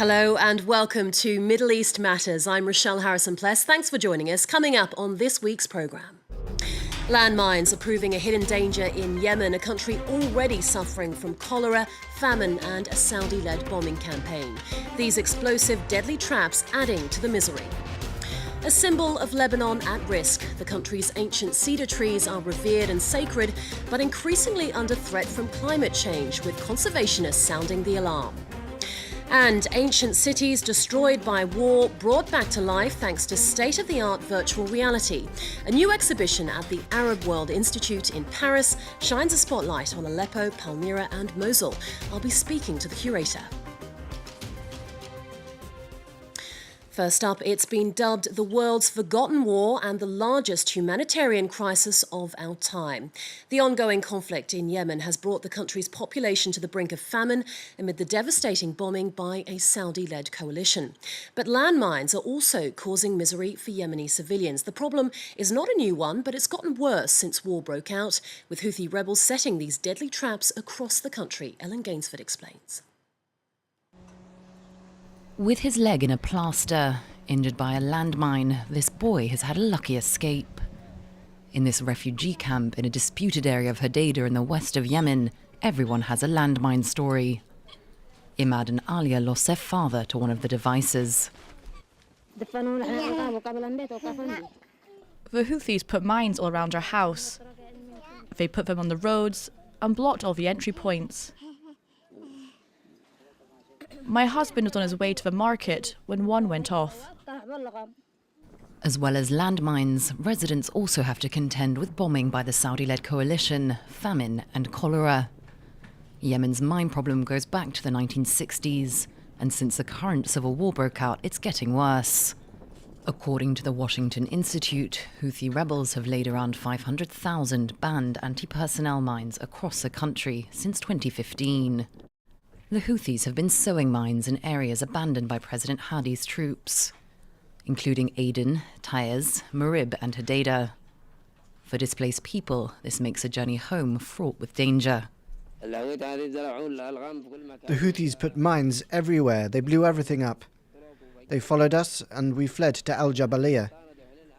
Hello and welcome to Middle East Matters. I'm Richelle Harrison Plesse. Thanks for joining us. Coming up on this week's programme. Landmines are proving a hidden danger in Yemen, a country already suffering from cholera, famine and a Saudi-led bombing campaign. These explosive, deadly traps adding to the misery. A symbol of Lebanon at risk, the country's ancient cedar trees are revered and sacred, but increasingly under threat from climate change, with conservationists sounding the alarm. And ancient cities destroyed by war brought back to life thanks to state-of-the-art virtual reality. A new exhibition at the Arab World Institute in Paris shines a spotlight on Aleppo, Palmyra and Mosul. I'll be speaking to the curator. First up, it's been dubbed the world's forgotten war and the largest humanitarian crisis of our time. The ongoing conflict in Yemen has brought the country's population to the brink of famine amid the devastating bombing by a Saudi-led coalition. But landmines are also causing misery for Yemeni civilians. The problem is not a new one, but it's gotten worse since war broke out, with Houthi rebels setting these deadly traps across the country. Ellen Gainsford explains. With his leg in a plaster, injured by a landmine, this boy has had a lucky escape. In this refugee camp in a disputed area of Cedar in the west of Yemen, everyone has a landmine story. Imad and Alia lost their father to one of the devices. The Houthis put mines all around our house. They put them on the roads and blocked all the entry points. My husband was on his way to the market when one went off. As well as landmines, residents also have to contend with bombing by the Saudi-led coalition, famine and cholera. Yemen's mine problem goes back to the 1960s, and since the current civil war broke out, it's getting worse. According to the Washington Institute, Houthi rebels have laid around 500,000 banned anti-personnel mines across the country since 2015. The Houthis have been sowing mines in areas abandoned by President Hadi's troops, including Aden, Taiz, Marib and Hodeidah. For displaced people, this makes a journey home fraught with danger. The Houthis put mines everywhere. They blew everything up. They followed us and we fled to Al Jabaliyah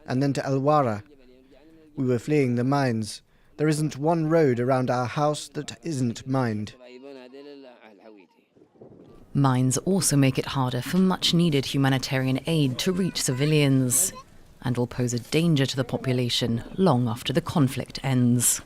and then to Al Wara. We were fleeing the mines. There isn't one road around our house that isn't mined. Mines also make it harder for much-needed humanitarian aid to reach civilians and will pose a danger to the population long after the conflict ends.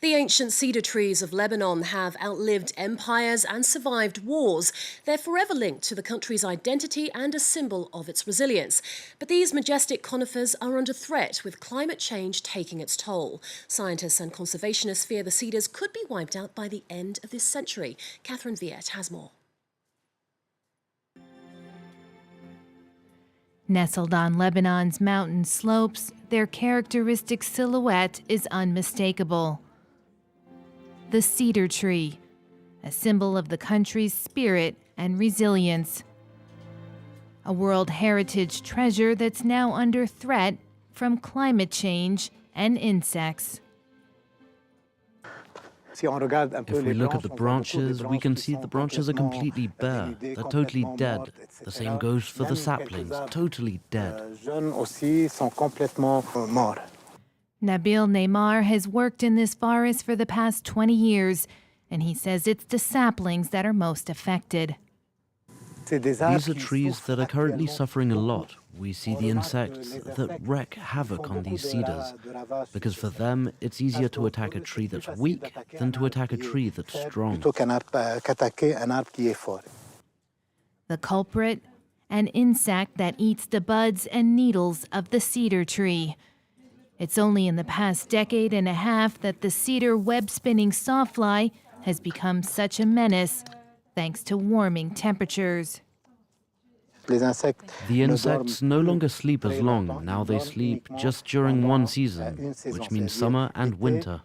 The ancient cedar trees of Lebanon have outlived empires and survived wars. They're forever linked to the country's identity and a symbol of its resilience. But these majestic conifers are under threat, with climate change taking its toll. Scientists and conservationists fear the cedars could be wiped out by the end of this century. Catherine Viet has more. Nestled on Lebanon's mountain slopes, their characteristic silhouette is unmistakable. The cedar tree, a symbol of the country's spirit and resilience. A World Heritage treasure that's now under threat from climate change and insects. If we look at the branches, we can see the branches are completely bare. They're totally dead. The same goes for the saplings, totally dead. Nabil Neymar has worked in this forest for the past 20 years, and he says it's the saplings that are most affected. These are trees that are currently suffering a lot. We see the insects that wreak havoc on these cedars, because for them it's easier to attack a tree that's weak than to attack a tree that's strong. The culprit, an insect that eats the buds and needles of the cedar tree. It's only in the past decade and a half that the cedar web-spinning sawfly has become such a menace, thanks to warming temperatures. The insects no longer sleep as long. Now they sleep just during one season, which means summer and winter.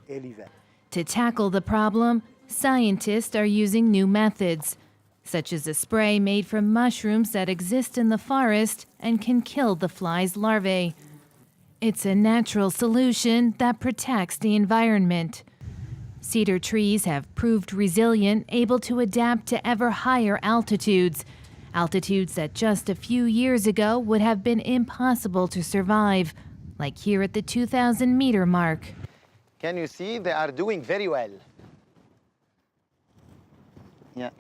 To tackle the problem, scientists are using new methods, such as a spray made from mushrooms that exist in the forest and can kill the fly's larvae. It's a natural solution that protects the environment. Cedar trees have proved resilient, able to adapt to ever higher altitudes. Altitudes that just a few years ago would have been impossible to survive, like here at the 2,000-meter mark. Can you see? They are doing very well. Yeah.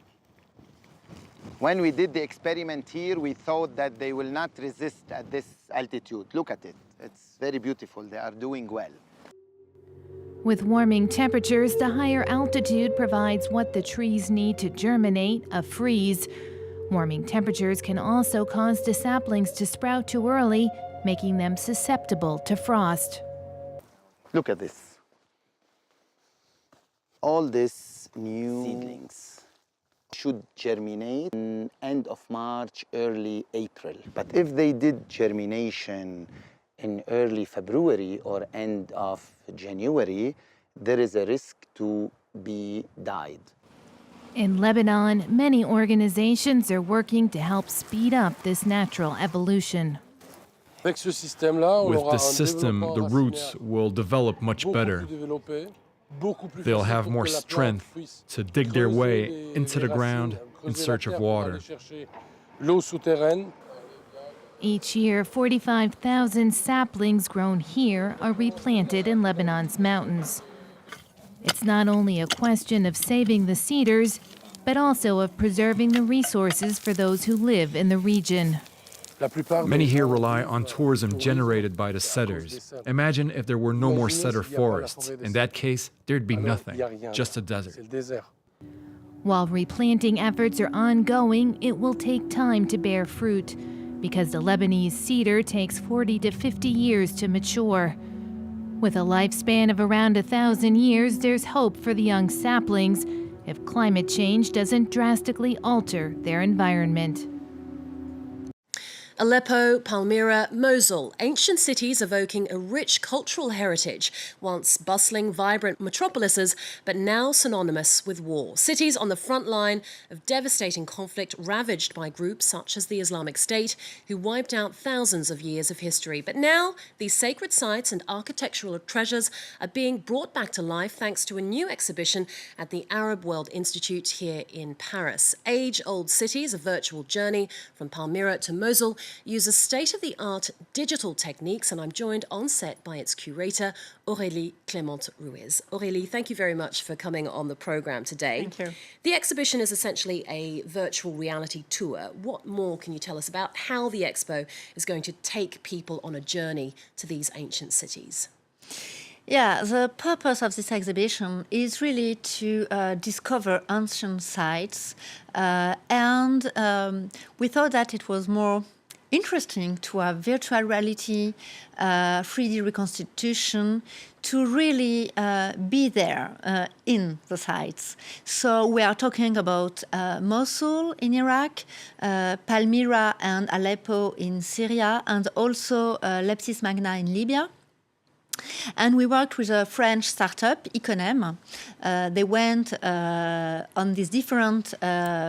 When we did the experiment here, we thought that they will not resist at this altitude. Look at it. It's very beautiful. They are doing well. With warming temperatures, the higher altitude provides what the trees need to germinate, a freeze. Warming temperatures can also cause the saplings to sprout too early, making them susceptible to frost. Look at this. All these new seedlings should germinate in end of March, early April. But if they did germination in early February or end of January, there is a risk to be died. In Lebanon, many organizations are working to help speed up this natural evolution. With this system, the roots will develop much better. They'll have more strength to dig their way into the ground in search of water. Each year, 45,000 saplings grown here are replanted in Lebanon's mountains. It's not only a question of saving the cedars, but also of preserving the resources for those who live in the region. Many here rely on tourism generated by the cedars. Imagine if there were no more cedar forests. In that case, there'd be nothing, just a desert. While replanting efforts are ongoing, it will take time to bear fruit, because the Lebanese cedar takes 40 to 50 years to mature. With a lifespan of around 1,000 years, there's hope for the young saplings if climate change doesn't drastically alter their environment. Aleppo, Palmyra, Mosul, ancient cities evoking a rich cultural heritage, once bustling, vibrant metropolises, but now synonymous with war. Cities on the front line of devastating conflict ravaged by groups such as the Islamic State, who wiped out thousands of years of history. But now, these sacred sites and architectural treasures are being brought back to life thanks to a new exhibition at the Arab World Institute here in Paris. Age-old cities, a virtual journey from Palmyra to Mosul, uses state-of-the-art digital techniques, and I'm joined on set by its curator, Aurélie Clemente-Ruiz. Aurélie, thank you very much for coming on the programme today. Thank you. The exhibition is essentially a virtual reality tour. What more can you tell us about how the expo is going to take people on a journey to these ancient cities? Yeah, the purpose of this exhibition is really to discover ancient sites, and we thought that it was more interesting to have virtual reality, 3D reconstitution, to really be there in the sites. So we are talking about Mosul in Iraq, Palmyra and Aleppo in Syria, and also Leptis Magna in Libya. And we worked with a French startup, Iconem. They went on these different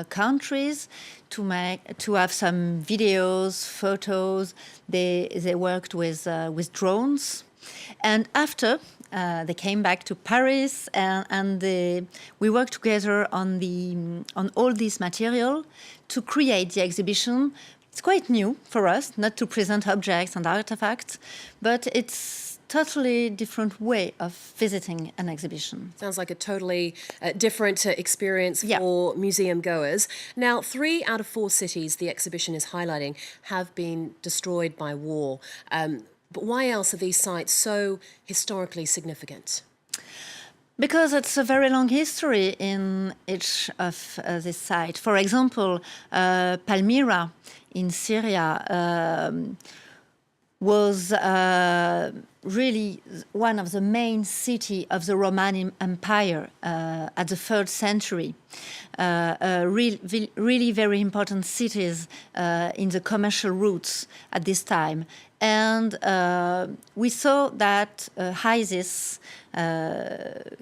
countries to have some videos, photos. They worked with drones, and after they came back to Paris, and we worked together on all this material to create the exhibition. It's quite new for us, not to present objects and artifacts, but it's totally different way of visiting an exhibition. Sounds like a totally different experience for museum goers. Now, 3 out of 4 cities the exhibition is highlighting have been destroyed by war. But why else are these sites so historically significant? Because it's a very long history in each of this site. For example, Palmyra in Syria was really one of the main cities of the Roman Empire at the 3rd century. Really very important cities in the commercial routes at this time. And we saw that ISIS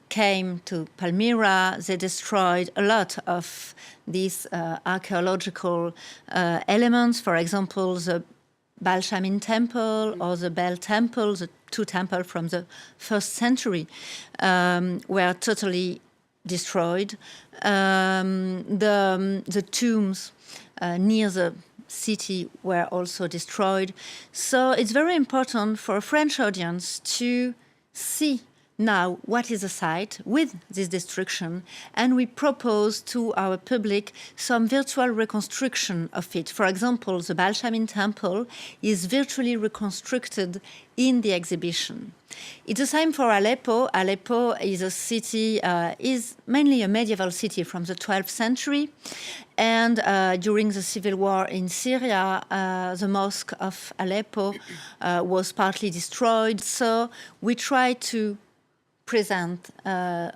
came to Palmyra. They destroyed a lot of these archaeological elements. For example, Balshamin Temple or the Bel Temple, the two temples from the 1st century, were totally destroyed. The tombs near the city were also destroyed. So it's very important for a French audience to see now what is the site with this destruction, and we propose to our public some virtual reconstruction of it. For example, the Balshamin Temple is virtually reconstructed in the exhibition. It's the same for Aleppo. Aleppo is a city, is mainly a medieval city from the 12th century. And during the civil war in Syria, the mosque of Aleppo was partly destroyed. So we try to present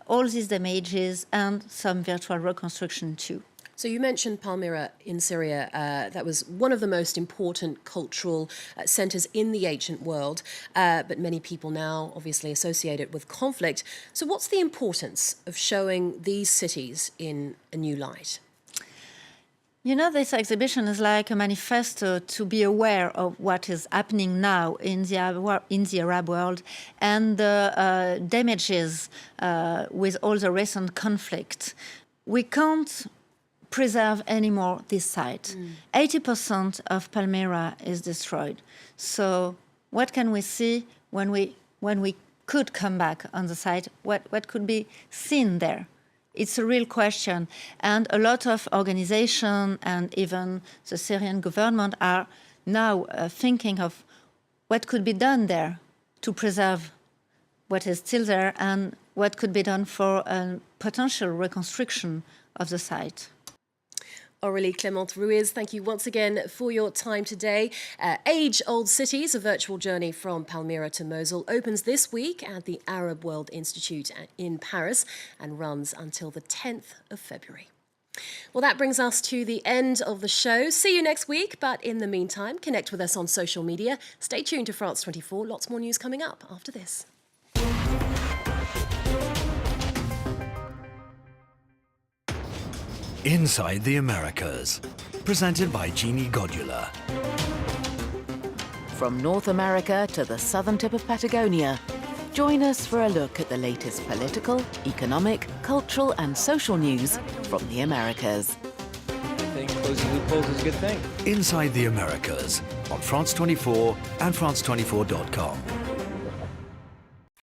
all these damages and some virtual reconstruction too. So you mentioned Palmyra in Syria. That was one of the most important cultural centres in the ancient world, but many people now obviously associate it with conflict. So what's the importance of showing these cities in a new light? You know, this exhibition is like a manifesto to be aware of what is happening now in the Arab world and the damages with all the recent conflict. We can't preserve anymore this site. 80% of Palmyra is destroyed. So what can we see when we could come back on the site? What could be seen there? It's a real question, and a lot of organizations and even the Syrian government are now thinking of what could be done there to preserve what is still there and what could be done for a potential reconstruction of the site. Aurélie Clemente-Ruiz, thank you once again for your time today. Age-Old Cities, a virtual journey from Palmyra to Mosul, opens this week at the Arab World Institute in Paris and runs until the 10th of February. Well, that brings us to the end of the show. See you next week, but in the meantime, connect with us on social media. Stay tuned to France 24. Lots more news coming up after this. Inside the Americas, presented by Jeannie Godula. From North America to the southern tip of Patagonia, join us for a look at the latest political, economic, cultural and social news from the Americas. I think closing loopholes is a good thing. Inside the Americas on France 24 and France24.com.